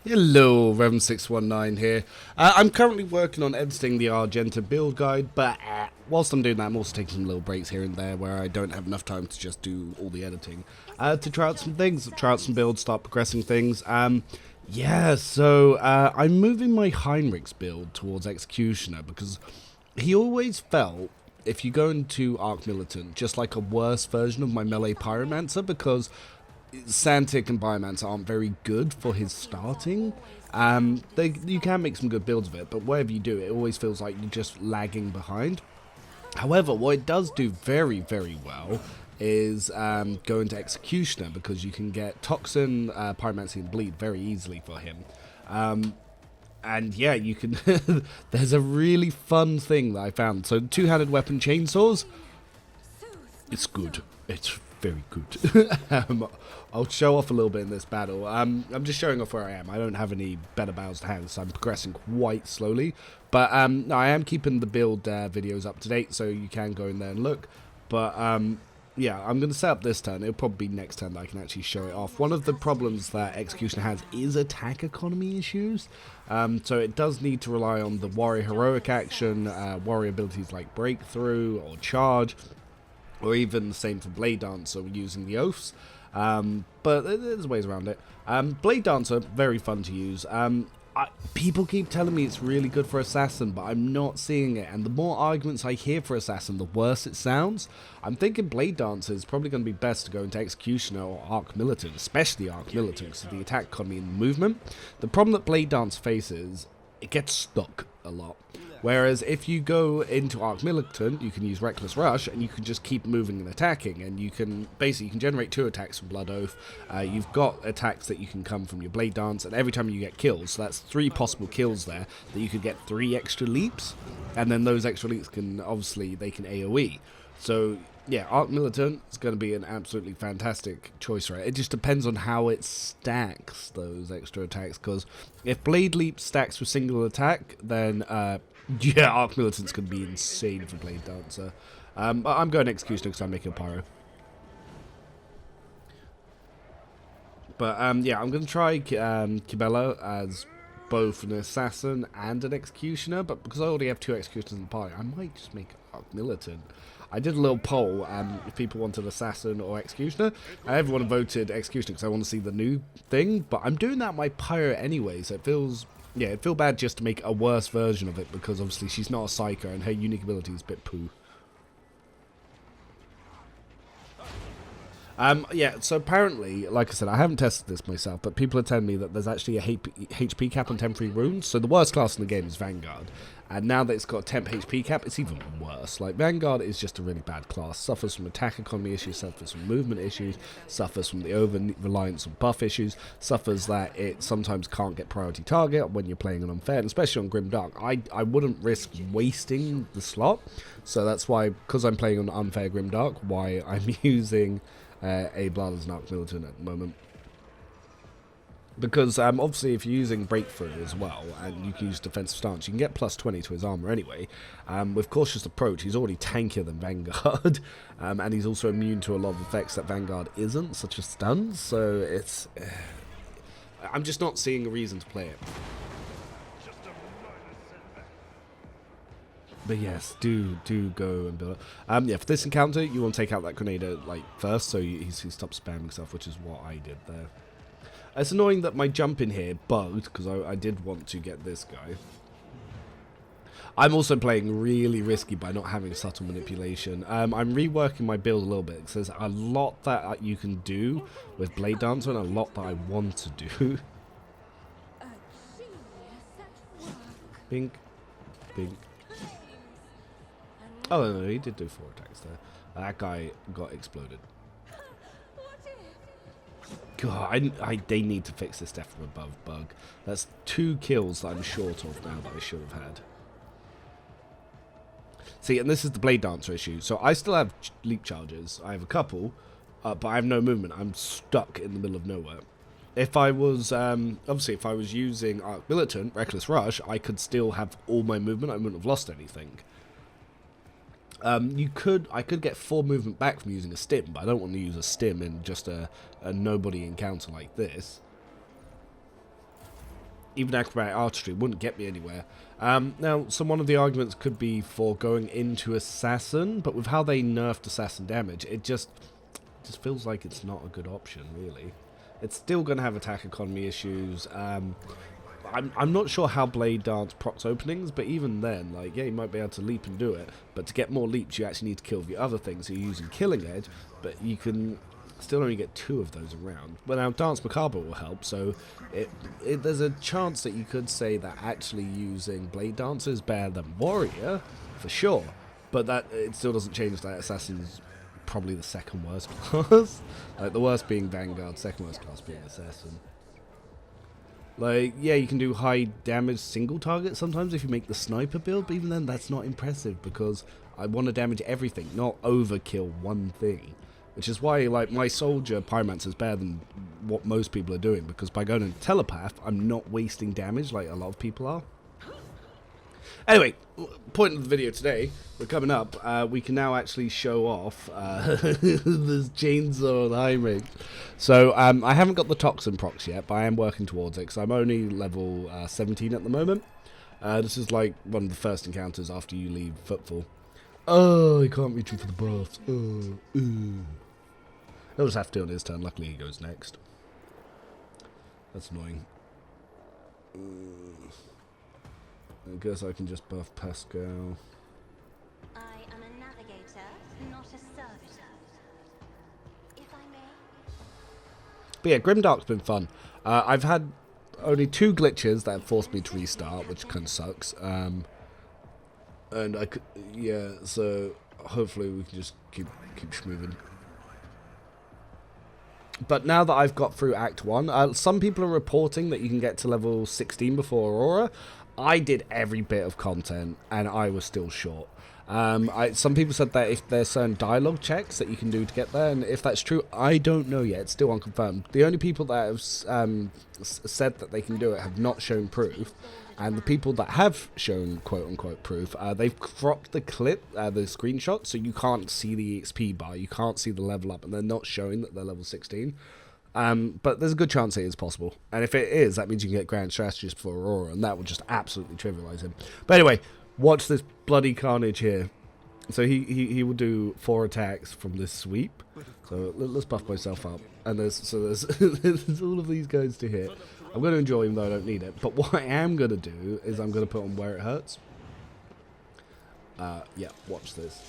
Hello, Revan619 here. I'm currently working on editing the Argenta build guide, but whilst I'm doing that, I'm also taking some little breaks here and there where I don't have enough time to just do all the editing. To try out some things, try out some builds, start progressing things. So I'm moving my Heinrich's build towards Executioner because he always felt, if you go into Arc Militant, just like a worse version of my melee Pyromancer, because Santic and Biomancer aren't very good for his starting. You can make some good builds of it, but wherever you do, it always feels like you're just lagging behind. However, what it does do very, very well is go into Executioner, because you can get Toxin, Pyromancy, and Bleed very easily for him. And yeah, you can... There's a really fun thing that I found. So, two-handed weapon chainsaws, it's good. It's very good. I'll show off a little bit in this battle. I'm just showing off where I am. I don't have any better battles to hand, so I'm progressing quite slowly. But no, I am keeping the build videos up to date, so you can go in there and look. But yeah, I'm going to set up this turn. It'll probably be next turn that I can actually show it off. One of the problems that Executioner has is attack economy issues. So it does need to rely on the warrior heroic action, warrior abilities like breakthrough or charge, or even the same for Blade Dancer using the oaths. But there's ways around it. Blade Dancer, very fun to use. People keep telling me it's really good for Assassin, but I'm not seeing it. And the more arguments I hear for Assassin, the worse it sounds. I'm thinking Blade Dancer is probably going to be best to go into Executioner or Arc Militant, especially Arc Militant, because of the attack economy and the movement. The problem that Blade Dancer faces, it gets stuck a lot. Whereas if you go into Arc Militant, you can use Reckless Rush, and you can just keep moving and attacking, and you can generate 2 attacks from Blood Oath. You've got attacks that you can come from your Blade Dance, and every time you get kills, so that's 3 possible kills there, that you could get 3 extra leaps, and then those extra leaps can, obviously, they can AoE. So, yeah, Arc Militant is going to be an absolutely fantastic choice, right? It just depends on how it stacks those extra attacks, because if Blade Leap stacks with single attack, then, yeah, Arc Militant's going to be insane for Blade Dancer. I'm going Executioner because I'm making a Pyro. But, yeah, I'm going to try Kibella as both an Assassin and an Executioner, but because I already have 2 Executioners in the party, I might just make Arc Militant. I did a little poll if people wanted Assassin or Executioner, and everyone voted Executioner because I want to see the new thing, but I'm doing that my Pyro anyway, so it feels... Yeah, it'd feel bad just to make a worse version of it, because obviously she's not a Psycho and her unique ability is a bit poo. Yeah, so apparently, like I said, I haven't tested this myself, but people are telling me that there's actually a HP cap on temporary wounds, so the worst class in the game is Vanguard. And now that it's got a temp HP cap, it's even worse. Like, Vanguard is just a really bad class. Suffers from attack economy issues, suffers from movement issues, suffers from the over-reliance on buff issues, suffers that it sometimes can't get priority target when you're playing an unfair, and especially on Grimdark. I wouldn't risk wasting the slot, so that's why, because I'm playing on unfair Grimdark, why I'm using a Blood as an Arc Militant at the moment. Because obviously if you're using Breakthrough as well, and you can use Defensive Stance, you can get plus 20 to his armor anyway. With Cautious Approach, he's already tankier than Vanguard, and he's also immune to a lot of effects that Vanguard isn't, such as stuns, so it's... I'm just not seeing a reason to play it. But yes, do go and build it. Yeah, for this encounter, you want to take out that Grenadier like first, so he stops spamming stuff, which is what I did there. It's annoying that my jump in here bugged, because I did want to get this guy. I'm also playing really risky by not having subtle manipulation. I'm reworking my build a little bit, because there's a lot that you can do with Blade Dancer, and a lot that I want to do. Bink. Bink. Oh, no, he did do 4 attacks there. That guy got exploded. God, they need to fix this death from above bug. That's 2 kills that I'm short of now that I should have had. See, and this is the Blade Dancer issue. So I still have leap charges. I have a couple, but I have no movement. I'm stuck in the middle of nowhere. If I was, obviously, if I was using Arc Militant, Reckless Rush, I could still have all my movement. I wouldn't have lost anything. I could get 4 movement back from using a stim, but I don't want to use a stim in just a nobody encounter like this. even acrobatic archery wouldn't get me anywhere. Now, one of the arguments could be for going into assassin, but with how they nerfed assassin damage, it just feels like it's not a good option, really. It's still going to have attack economy issues. I'm not sure how Blade Dance procs openings, but even then, like, yeah, you might be able to leap and do it, but to get more leaps, you actually need to kill the other things. So you're using Killing Edge, but you can still only get 2 of those around. But now Dance Macabre will help, so there's a chance that you could say that actually using Blade Dancer is better than Warrior, for sure. But that it still doesn't change that Assassin's probably the second worst class. Like, the worst being Vanguard, second worst class being Assassin. Like, yeah, you can do high damage single target sometimes if you make the sniper build, but even then that's not impressive because I want to damage everything, not overkill one thing. Which is why, like, my soldier Pyromancer is better than what most people are doing, because by going into Telepath, I'm not wasting damage like a lot of people are. Anyway, point of the video today, we're coming up, we can now actually show off this chainsaw and Heinrich. So, I haven't got the Toxin procs yet, but I am working towards it, because I'm only level 17 at the moment. This is like one of the first encounters after you leave Footfall. Oh, I can't reach him for the buffs. Oh, he'll just have to on his turn. Luckily, he goes next. That's annoying. I guess I can just buff Pascal. I am a navigator, not a servitor. If I may. But yeah, Grimdark's been fun. I've had only 2 glitches that have forced me to restart, which kind of sucks. And I could, yeah, so hopefully we can just keep moving. But now that I've got through Act 1, some people are reporting that you can get to level 16 before Aurora. I did every bit of content, and I was still short. Some people said that if there's certain dialogue checks that you can do to get there, and if that's true, I don't know yet. It's still unconfirmed. The only people that have said that they can do it have not shown proof. And the people that have shown quote-unquote proof, they've cropped the clip, the screenshot, so you can't see the EXP bar, you can't see the level up, and they're not showing that they're level 16. But there's a good chance it is possible. And if it is, that means you can get Grand Strategist for Aurora, and that would just absolutely trivialize him. But anyway, watch this bloody carnage here. So he will do 4 attacks from this sweep. So let's buff myself up. And there's there's all of these guys to hit. I'm going to enjoy him, though I don't need it. But what I am going to do is I'm going to put on Where It Hurts. Yeah, watch this.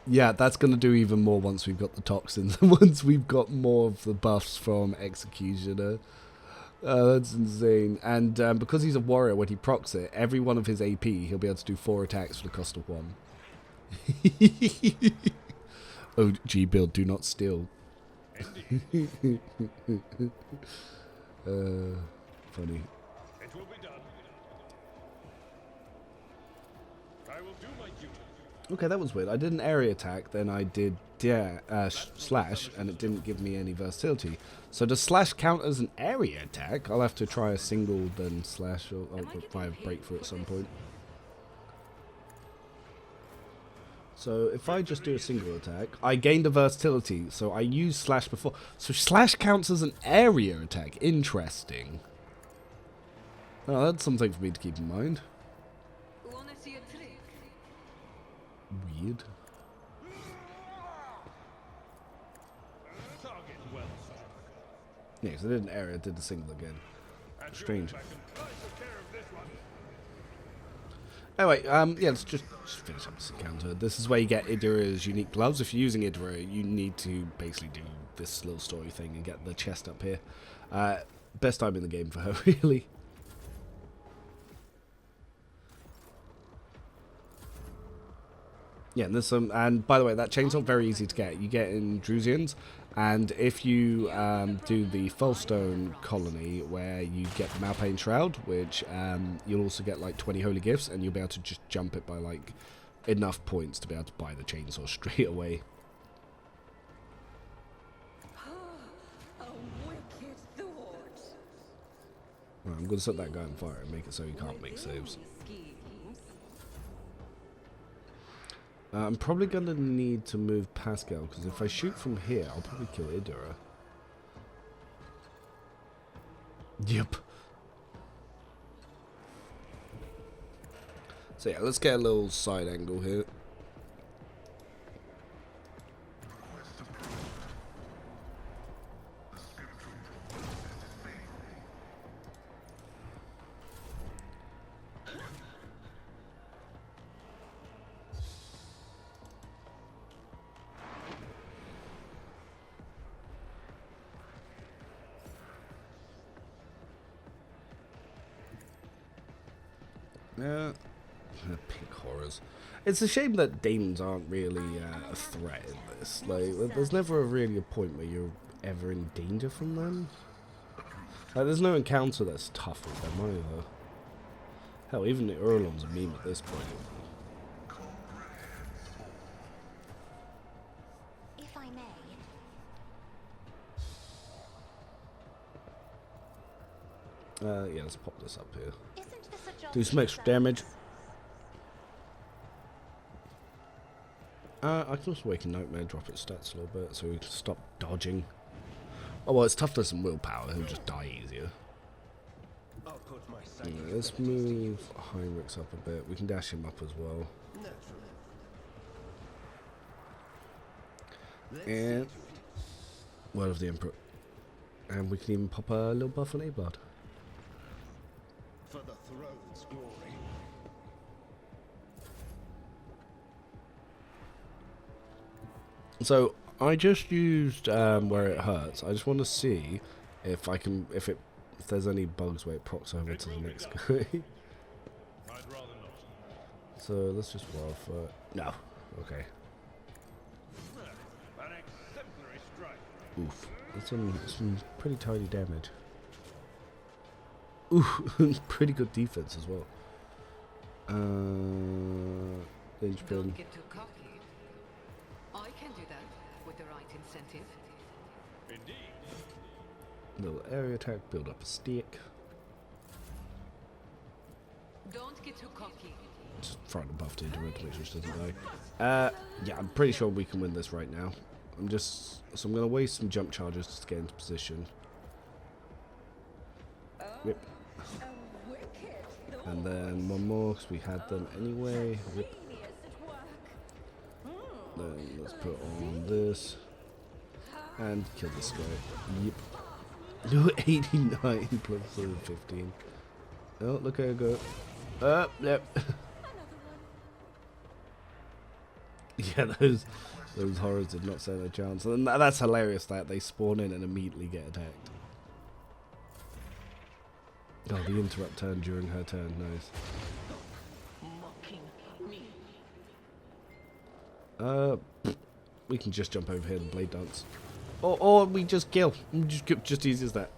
Yeah, that's going to do even more once we've got the toxins. Once we've got more of the buffs from Executioner. That's insane. And because he's a warrior, when he procs it, every one of his AP, he'll be able to do 4 attacks for the cost of 1. OG build, do not steal. Funny. It will be done. I will do my duty. Okay, that was weird. I did an area attack, then I did slash, and it didn't give me any versatility. So does slash count as an area attack? I'll have to try a single, then slash, or I'll try a breakthrough at some point. So if I just do a single attack, I gained a versatility, so I used slash before. So slash counts as an area attack. Interesting. Oh, that's something for me to keep in mind. Weird. Yeah, because I did an area, did the single again. Strange. Anyway, yeah, let's just finish up this encounter. This is where you get Idira's unique gloves. If you're using Idira, you need to basically do this little story thing and get the chest up here. Best time in the game for her, really. Yeah, and there's some, and by the way, that chainsaw very easy to get. You get in Drusians, and if you do the Fellstone colony, where you get the Malpain Shroud, which you'll also get like 20 holy gifts, and you'll be able to just jump it by like enough points to be able to buy the chainsaw straight away. Right, I'm going to set that guy on fire and make it so he can't make saves. I'm probably going to need to move Pascal, because if I shoot from here, I'll probably kill Idura. Yep. So yeah, let's get a little side angle here. Yeah, pig horrors. It's a shame that demons aren't really a threat in this. Like, there's never really a point where you're ever in danger from them. Like, there's no encounter that's tough with them either. Hell, even the Urlon's a meme at this point. If I may. Yeah, let's pop this up here. Isn't this a job Do some extra damage. I can also wake a nightmare, drop its stats a little bit so we can stop dodging. Oh well, it's toughness and willpower, he'll just die easier. I'll put my Yeah, let's move Heinrichs up a bit, we can dash him up as well. And Word of the Emperor. And we can even pop a little buff on A-Blood. For the throne's glory. So I just used where it hurts. I just want to see if I can, if there's any bugs where it procs over to the next guy. I'd rather not. So let's just roll for it. No. Okay. An exemplary strike. Oof. That's some pretty tidy damage. Ooh, pretty good defense as well. Linchpin. Don't get too cocky. I can do that with the right incentive. Indeed. Little area attack, build up a stick. Don't get too cocky. Just throwing a buff to Idura to make sure she doesn't die. Yeah, I'm pretty sure we can win this right now. I'm gonna waste some jump charges to get into position. Yep. And then one more, because we had them anyway. Yep. Then let's put on this. And kill this guy. Yep. 89 plus 15. Oh, look how I go. Yep. Yeah, those horrors did not stand a chance. And that's hilarious that they spawn in and immediately get attacked. Oh, the interrupt turn during her turn, nice. We can just jump over here and blade dance. Or we just kill. Just easy as that.